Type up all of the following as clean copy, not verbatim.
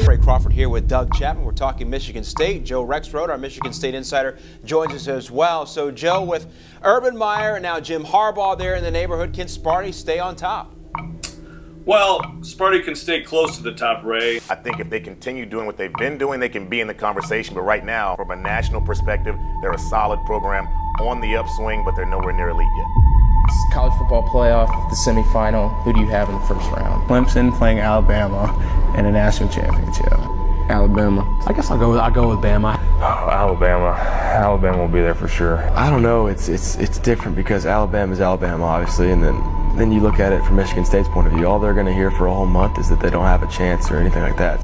Ray Crawford here with Doug Chapman. We're talking Michigan State. Joe Rexroad, our Michigan State insider, joins us as well. So, Joe, with Urban Meyer and now Jim Harbaugh there in the neighborhood, can Sparty stay on top? Well, Sparty can stay close to the top, Ray. I think if they continue doing what they've been doing, they can be in the conversation. But right now, from a national perspective, they're a solid program on the upswing, but they're nowhere near elite yet. College football playoff, the semifinal. Who do you have in the first round? Clemson playing Alabama in a national championship. Alabama. I guess I'll go with Bama. Oh, Alabama will be there for sure. I don't know. It's different because Alabama is Alabama, obviously, and then you look at it from Michigan State's point of view. All they're going to hear for a whole month is that they don't have a chance or anything like that.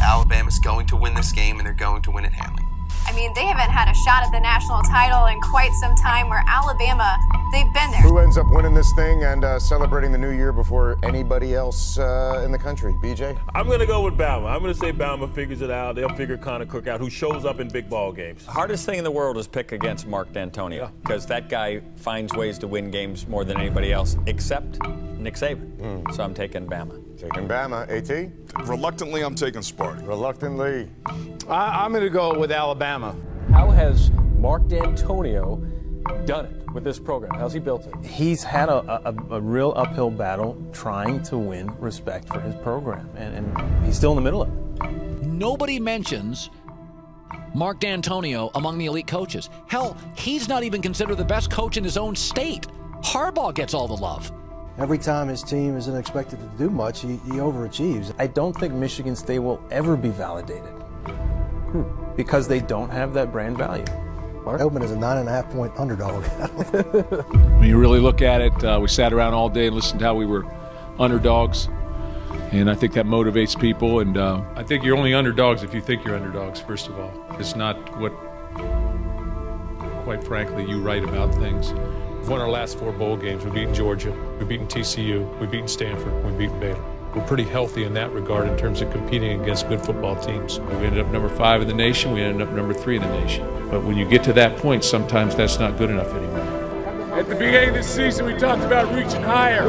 Alabama's going to win this game, and they're going to win it handily. I mean, they haven't had a shot at the national title in quite some time, where Alabama, they've been there. Who ends up winning this thing and celebrating the new year before anybody else in the country? BJ? I'm going to go with Bama. I'm going to say Bama figures it out. They'll figure Connor Cook out, who shows up in big ball games. Hardest thing in the world is pick against Mark D'Antonio, because that guy finds ways to win games more than anybody else, except Nick Saban. So I'm taking Bama. Taking Bama. AT? Reluctantly, I'm taking Sparty. Reluctantly. I'm going to go with Alabama. How has Mark D'Antonio done it with this program? How's he built it? He's had a real uphill battle trying to win respect for his program, and he's still in the middle of it. Nobody mentions Mark D'Antonio among the elite coaches. Hell, he's not even considered the best coach in his own state. Harbaugh gets all the love. Every time his team isn't expected to do much, he overachieves. I don't think Michigan State will ever be validated because they don't have that brand value. Open is a 9.5-point underdog. When you really look at it, we sat around all day and listened to how we were underdogs, and I think that motivates people. And I think you're only underdogs if you think you're underdogs, first of all. It's not what, quite frankly, you write about things. We've won our last 4 bowl games. We've beaten Georgia, we've beaten TCU, we've beaten Stanford, we've beaten Baylor. We're pretty healthy in that regard in terms of competing against good football teams. We ended up number 5 in the nation, we ended up number 3 in the nation. But when you get to that point, sometimes that's not good enough anymore. At the beginning of this season, we talked about reaching higher.